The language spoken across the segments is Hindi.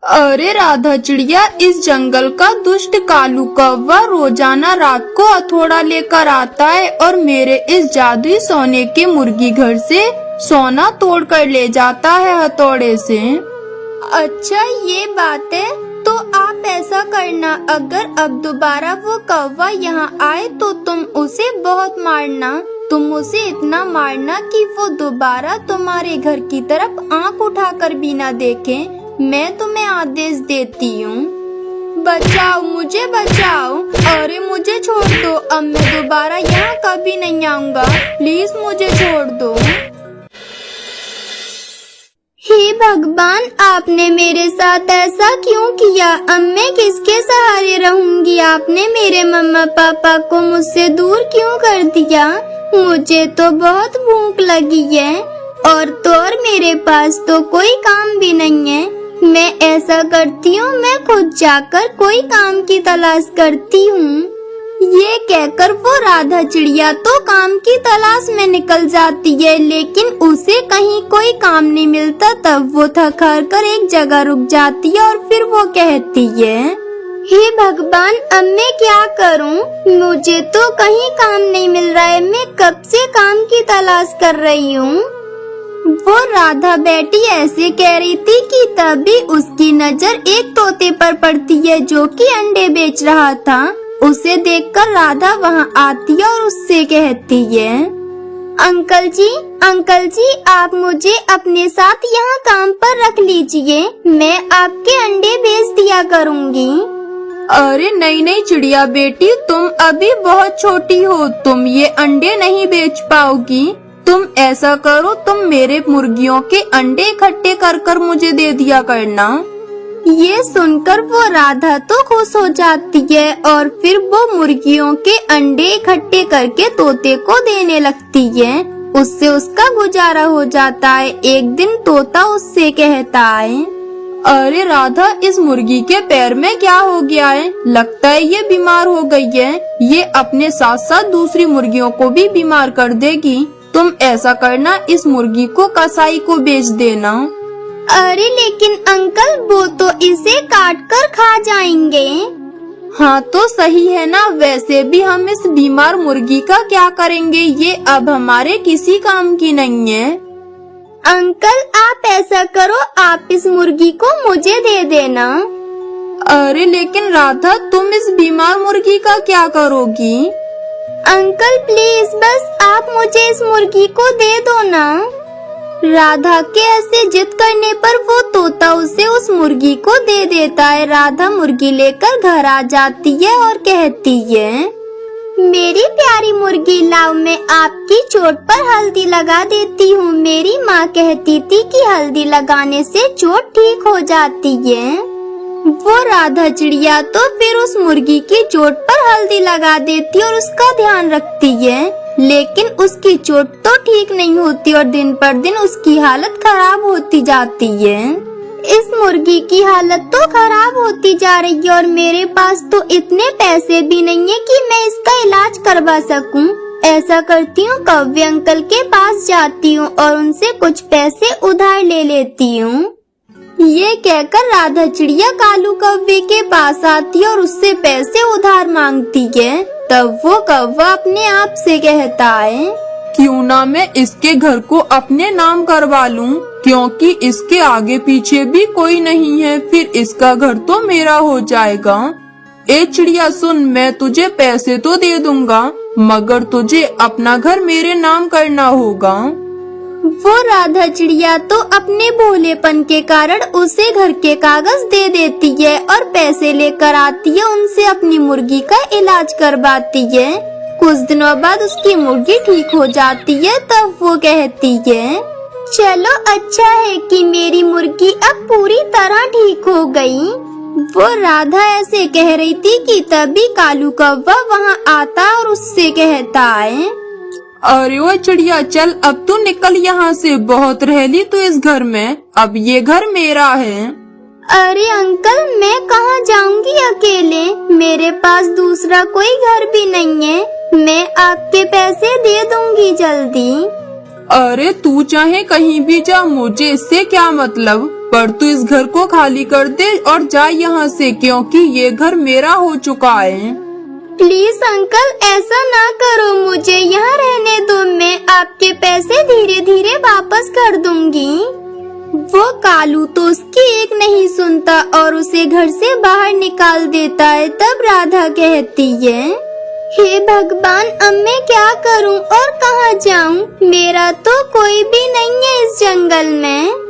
अरे राधा चिड़िया, इस जंगल का दुष्ट कालू कौवा रोजाना रात को हथौड़ा लेकर आता है और मेरे इस जादुई सोने के मुर्गी घर से सोना तोड़ कर ले जाता है हथौड़े से। अच्छा ये बात है, तो आप ऐसा करना, अगर अब दोबारा वो कौवा यहाँ आए तो तुम उसे बहुत मारना। तुम उसे इतना मारना कि वो दोबारा तुम्हारे घर की तरफ आंख उठाकर भी ना देखे। मैं तुम्हें आदेश देती हूँ। बचाओ मुझे, बचाओ। अरे मुझे छोड़ दो, अब मैं दोबारा यहाँ कभी नहीं आऊँगा। प्लीज मुझे छोड़ दो। हे भगवान, आपने मेरे साथ ऐसा क्यों किया? अब मैं किसके सहारे रहूंगी? आपने मेरे मम्मा पापा को मुझसे दूर क्यों कर दिया? मुझे तो बहुत भूख लगी है और मेरे पास तो कोई काम भी नहीं है। मैं ऐसा करती हूँ, मैं खुद जाकर कोई काम की तलाश करती हूँ। ये कहकर वो राधा चिड़िया तो काम की तलाश में निकल जाती है, लेकिन उसे कहीं कोई काम नहीं मिलता। तब वो थक हार कर एक जगह रुक जाती है और फिर वो कहती है, हे भगवान, अब मैं क्या करूं? मुझे तो कहीं काम नहीं मिल रहा है। मैं कब से काम की तलाश कर रही हूँ। वो राधा बेटी ऐसे कह रही थी कि तभी उसकी नजर एक तोते पर पड़ती है जो कि अंडे बेच रहा था। उसे देखकर राधा वहां आती है और उससे कहती है, अंकल जी, आप मुझे अपने साथ यहाँ काम पर रख लीजिए। मैं आपके अंडे बेच दिया करूँगी। अरे नहीं चिड़िया बेटी, तुम अभी बहुत छोटी हो, तुम ये अंडे नहीं बेच पाओगी। तुम ऐसा करो, तुम मेरे मुर्गियों के अंडे इकट्ठे कर मुझे दे दिया करना। ये सुनकर वो राधा तो खुश हो जाती है और फिर वो मुर्गियों के अंडे इकट्ठे करके तोते को देने लगती है। उससे उसका गुजारा हो जाता है। एक दिन तोता उससे कहता है, अरे राधा, इस मुर्गी के पैर में क्या हो गया है? लगता है ये बीमार हो गई है। ये अपने साथ साथ दूसरी मुर्गियों को भी बीमार कर देगी। तुम ऐसा करना, इस मुर्गी को कसाई को बेच देना। अरे लेकिन अंकल, वो तो इसे काट कर खा जाएंगे। हाँ तो सही है ना, वैसे भी हम इस बीमार मुर्गी का क्या करेंगे? ये अब हमारे किसी काम की नहीं है। अंकल आप ऐसा करो, आप इस मुर्गी को मुझे दे देना। अरे लेकिन राधा, तुम इस बीमार मुर्गी का क्या करोगी? अंकल प्लीज, बस आप मुझे इस मुर्गी को दे दो ना। राधा के ऐसे जिद करने पर वो तोता उसे उस मुर्गी को दे देता है। राधा मुर्गी लेकर घर आ जाती है और कहती है, मेरी प्यारी मुर्गी, लाओ मैं आपकी चोट पर हल्दी लगा देती हूँ। मेरी माँ कहती थी कि हल्दी लगाने से चोट ठीक हो जाती है। वो राधा चिड़िया तो फिर उस मुर्गी की चोट पर हल्दी लगा देती और उसका ध्यान रखती है, लेकिन उसकी चोट तो ठीक नहीं होती और दिन पर दिन उसकी हालत खराब होती जाती है। इस मुर्गी की हालत तो खराब होती जा रही है और मेरे पास तो इतने पैसे भी नहीं है कि मैं इसका इलाज करवा सकूं। ऐसा करती हूँ, कौवे अंकल के पास जाती हूँ और उनसे कुछ पैसे उधार ले लेती हूँ। ये कहकर राधा चिड़िया कालू कौवे के पास आती है और उससे पैसे उधार मांगती है। तब वो कौवा अपने आप से कहता है, क्यों ना मैं इसके घर को अपने नाम करवा लूं, क्योंकि इसके आगे पीछे भी कोई नहीं है, फिर इसका घर तो मेरा हो जाएगा। ए चिड़िया सुन, मैं तुझे पैसे तो दे दूंगा, मगर तुझे अपना घर मेरे नाम करना होगा। वो राधा चिड़िया तो अपने भोलेपन के कारण उसे घर के कागज दे देती है और पैसे लेकर आती है, उनसे अपनी मुर्गी का इलाज करवाती है। कुछ दिनों बाद उसकी मुर्गी ठीक हो जाती है। तब वो कहती है, चलो अच्छा है कि मेरी मुर्गी अब पूरी तरह ठीक हो गई। वो राधा ऐसे कह रही थी कि तभी कालू कौवा वहाँ आता और उससे कहता है, अरे वो चिड़िया, चल अब तू निकल यहाँ से, बहुत रह ली तू इस घर में, अब ये घर मेरा है। अरे अंकल, मैं कहाँ जाऊँगी अकेले? मेरे पास दूसरा कोई घर भी नहीं है। मैं आपके पैसे दे दूंगी जल्दी। अरे तू चाहे कहीं भी जा, मुझे इससे क्या मतलब। पर तू इस घर को खाली कर दे और जा यहाँ से, क्योंकि ये घर मेरा हो चुका है। प्लीज अंकल ऐसा ना करो, मुझे यहाँ रहने दो, मैं आपके पैसे धीरे धीरे वापस कर दूंगी। वो कालू तो उसकी एक नहीं सुनता और उसे घर से बाहर निकाल देता है। तब राधा कहती है, हे भगवान, अब मैं क्या करूं और कहाँ जाऊं? मेरा तो कोई भी नहीं है इस जंगल में।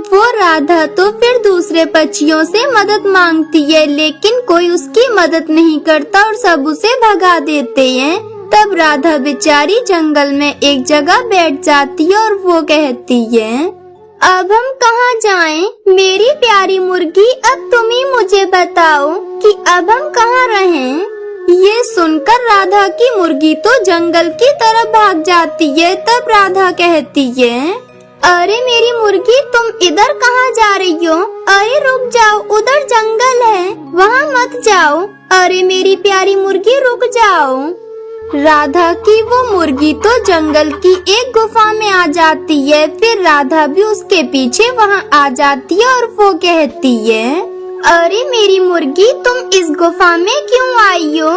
वो राधा तो फिर दूसरे पक्षियों से मदद मांगती है, लेकिन कोई उसकी मदद नहीं करता और सब उसे भगा देते हैं। तब राधा बेचारी जंगल में एक जगह बैठ जाती है और वो कहती है, अब हम कहाँ जाएं? मेरी प्यारी मुर्गी, अब तुम ही मुझे बताओ कि अब हम कहाँ रहें? ये सुनकर राधा की मुर्गी तो जंगल की तरफ भाग जाती है। तब राधा कहती है, अरे मेरी मुर्गी, तुम इधर कहाँ जा रही हो? अरे रुक जाओ, उधर जंगल है, वहाँ मत जाओ। अरे मेरी प्यारी मुर्गी, रुक जाओ। राधा की वो मुर्गी तो जंगल की एक गुफा में आ जाती है। फिर राधा भी उसके पीछे वहाँ आ जाती है और वो कहती है, अरे मेरी मुर्गी, तुम इस गुफा में क्यों आई हो?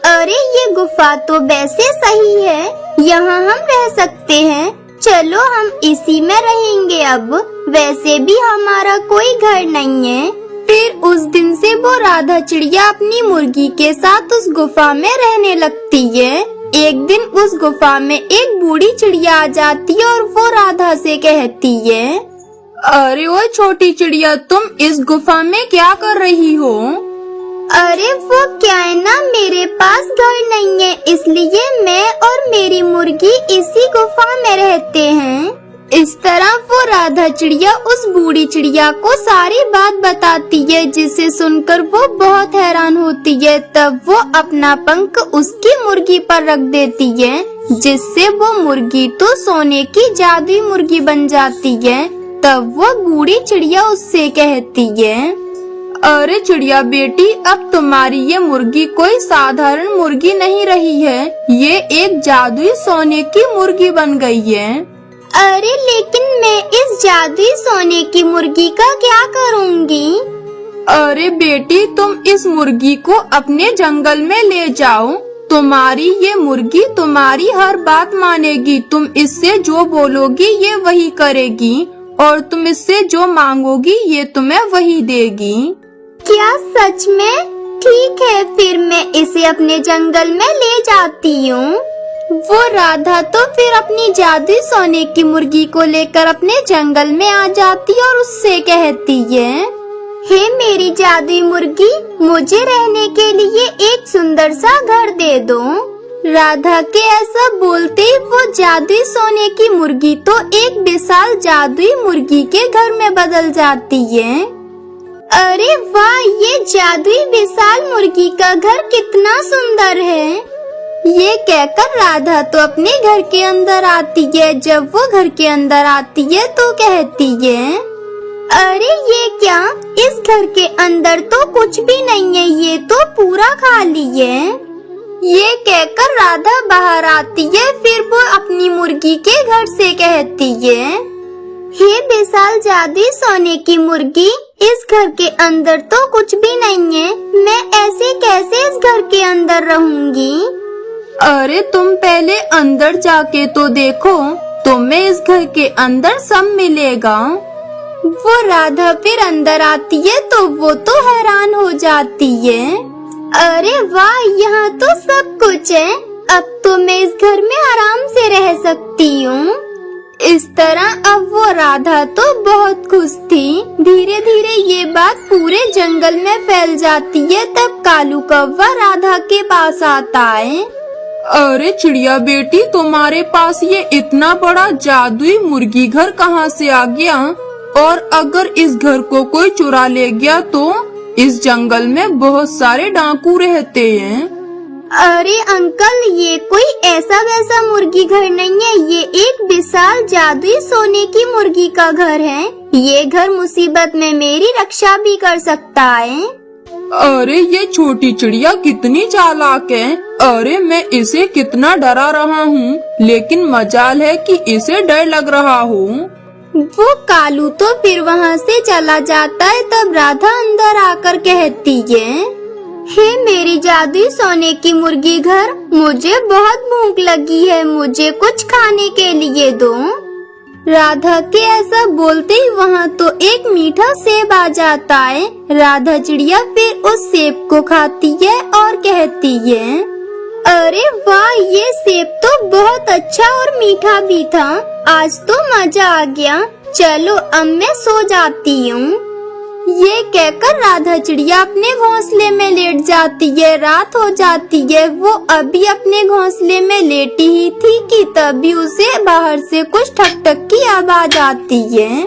अरे ये गुफा तो वैसे सही है, यहाँ हम रह सकते हैं। चलो हम इसी में रहेंगे अब, वैसे भी हमारा कोई घर नहीं है। फिर उस दिन से वो राधा चिड़िया अपनी मुर्गी के साथ उस गुफा में रहने लगती है। एक दिन उस गुफा में एक बूढ़ी चिड़िया आ जाती है और वो राधा से कहती है, अरे वो छोटी चिड़िया, तुम इस गुफा में क्या कर रही हो? अरे वो क्या है ना, मेरे पास घर नहीं है, इसलिए मैं और मेरी मुर्गी इसी गुफा में रहते हैं। इस तरह वो राधा चिड़िया उस बूढ़ी चिड़िया को सारी बात बताती है, जिसे सुनकर वो बहुत हैरान होती है। तब वो अपना पंख उसकी मुर्गी पर रख देती है, जिससे वो मुर्गी तो सोने की जादुई मुर्गी बन जाती है। तब वो बूढ़ी चिड़िया उससे कहती है, अरे चिड़िया बेटी, अब तुम्हारी ये मुर्गी कोई साधारण मुर्गी नहीं रही है, ये एक जादुई सोने की मुर्गी बन गई है। अरे लेकिन मैं इस जादुई सोने की मुर्गी का क्या करूँगी? अरे बेटी, तुम इस मुर्गी को अपने जंगल में ले जाओ, तुम्हारी ये मुर्गी तुम्हारी हर बात मानेगी। तुम इससे जो बोलोगी ये वही करेगी और तुम इससे जो मांगोगी ये तुम्हें वही देगी। क्या सच में? ठीक है, फिर मैं इसे अपने जंगल में ले जाती हूँ। वो राधा तो फिर अपनी जादुई सोने की मुर्गी को लेकर अपने जंगल में आ जाती है और उससे कहती है, हे मेरी जादुई मुर्गी, मुझे रहने के लिए एक सुंदर सा घर दे दो। राधा के ऐसा बोलते ही वो जादुई सोने की मुर्गी तो एक विशाल जादुई मुर्गी के घर में बदल जाती है। अरे वाह, ये जादुई विशाल मुर्गी का घर कितना सुंदर है। ये कहकर राधा तो अपने घर के अंदर आती है। जब वो घर के अंदर आती है तो कहती है, अरे ये क्या, इस घर के अंदर तो कुछ भी नहीं है, ये तो पूरा खाली है। ये कहकर राधा बाहर आती है। फिर वो अपनी मुर्गी के घर से कहती है, हे विशाल जादुई सोने की मुर्गी, इस घर के अंदर तो कुछ भी नहीं है, मैं ऐसे कैसे इस घर के अंदर रहूंगी? अरे तुम पहले अंदर जाके तो देखो, तुम्हें इस घर के अंदर सब मिलेगा। वो राधा फिर अंदर आती है तो वो तो हैरान हो जाती है। अरे वाह, यहाँ तो सब कुछ है, अब तो मैं इस घर में आराम से रह सकती हूँ। इस तरह अब वो राधा तो बहुत खुश थी। धीरे धीरे ये बात पूरे जंगल में फैल जाती है। तब कालू कौवा राधा के पास आता है। अरे चिड़िया बेटी, तुम्हारे पास ये इतना बड़ा जादुई मुर्गी घर कहाँ से आ गया? और अगर इस घर को कोई चुरा ले गया तो? इस जंगल में बहुत सारे डाकू रहते हैं। अरे अंकल, ये कोई ऐसा वैसा मुर्गी घर नहीं है, ये एक विशाल जादुई सोने की मुर्गी का घर है। ये घर मुसीबत में मेरी रक्षा भी कर सकता है। अरे ये छोटी चिड़िया कितनी चालाक है। अरे मैं इसे कितना डरा रहा हूँ, लेकिन मजाल है कि इसे डर लग रहा हो। वो कालू तो फिर वहाँ से चला जाता है। तब राधा अंदर आकर कहती है, हे मेरी जादुई सोने की मुर्गी घर, मुझे बहुत भूख लगी है, मुझे कुछ खाने के लिए दो। राधा के ऐसा बोलते ही वहाँ तो एक मीठा सेब आ जाता है। राधा चिड़िया फिर उस सेब को खाती है और कहती है, अरे वाह, ये सेब तो बहुत अच्छा और मीठा भी था। आज तो मजा आ गया। चलो अब मैं सो जाती हूँ। ये कहकर राधा चिड़िया अपने घोंसले में लेट जाती है। रात हो जाती है। वो अभी अपने घोंसले में लेटी ही थी कि तभी उसे बाहर से कुछ ठक ठक की आवाज आती है।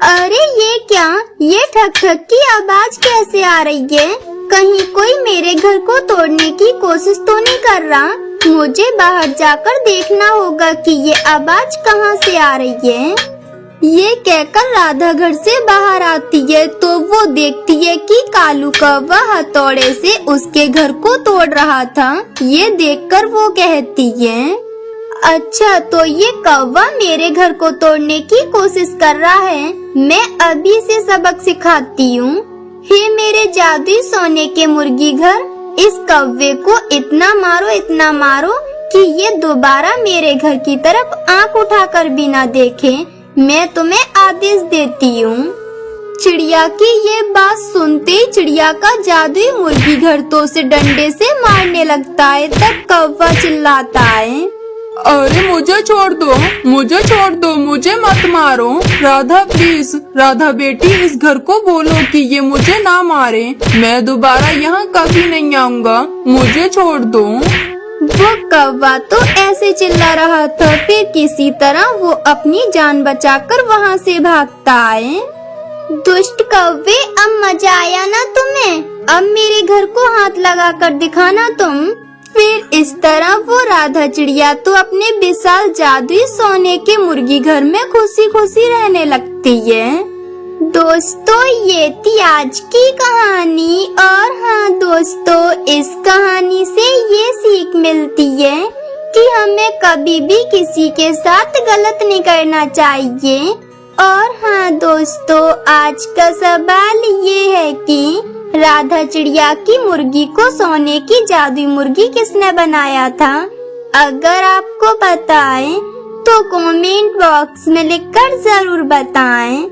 अरे ये क्या, ये ठक ठक की आवाज कैसे आ रही है? कहीं कोई मेरे घर को तोड़ने की कोशिश तो नहीं कर रहा? मुझे बाहर जाकर देखना होगा कि ये आवाज कहाँ से आ रही है। ये कहकर राधा घर से बाहर आती है तो वो देखती है कि कालू कौवा हथौड़े से उसके घर को तोड़ रहा था। ये देखकर वो कहती है, अच्छा तो ये कौवा मेरे घर को तोड़ने की कोशिश कर रहा है। मैं अभी से सबक सिखाती हूँ। हे मेरे जादुई सोने के मुर्गी घर, इस कौवे को इतना मारो कि ये दोबारा मेरे घर की तरफ आंख उठाकर भी ना देखे। मैं तुम्हें आदेश देती हूँ। चिड़िया की ये बात सुनते ही चिड़िया का जादुई मुर्गी घर तो उसे डंडे से मारने लगता है। तब कौवा चिल्लाता है, अरे मुझे छोड़ दो, मुझे मत मारो। राधा प्लीज, राधा बेटी, इस घर को बोलो कि ये मुझे ना मारे। मैं दोबारा यहाँ कभी नहीं आऊँगा, मुझे छोड़ दो। वो कौवा तो ऐसे चिल्ला रहा था, फिर किसी तरह वो अपनी जान बचाकर वहाँ से भागता है। दुष्ट कौवे, अब मजा आया ना तुम्हें? अब मेरे घर को हाथ लगाकर दिखाना तुम। फिर इस तरह वो राधा चिड़िया तो अपने विशाल जादुई सोने के मुर्गी घर में खुशी खुशी रहने लगती है। दोस्तों, ये थी आज की कहानी। और हाँ दोस्तों, इस कहानी से ये सीख मिलती है कि हमें कभी भी किसी के साथ गलत नहीं करना चाहिए। और हाँ दोस्तों, आज का सवाल ये है कि राधा चिड़िया की मुर्गी को सोने की जादुई मुर्गी किसने बनाया था? अगर आपको पता है तो कमेंट बॉक्स में लिखकर जरूर बताएं।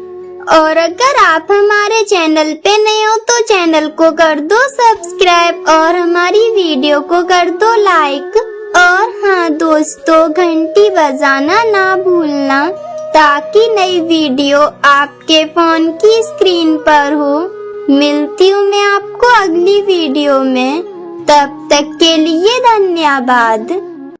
और अगर आप हमारे चैनल पे नए हो तो चैनल को कर दो सब्सक्राइब और हमारी वीडियो को कर दो लाइक। और हाँ दोस्तों, घंटी बजाना ना भूलना ताकि नई वीडियो आपके फोन की स्क्रीन पर हो। मिलती हूँ मैं आपको अगली वीडियो में। तब तक के लिए धन्यवाद।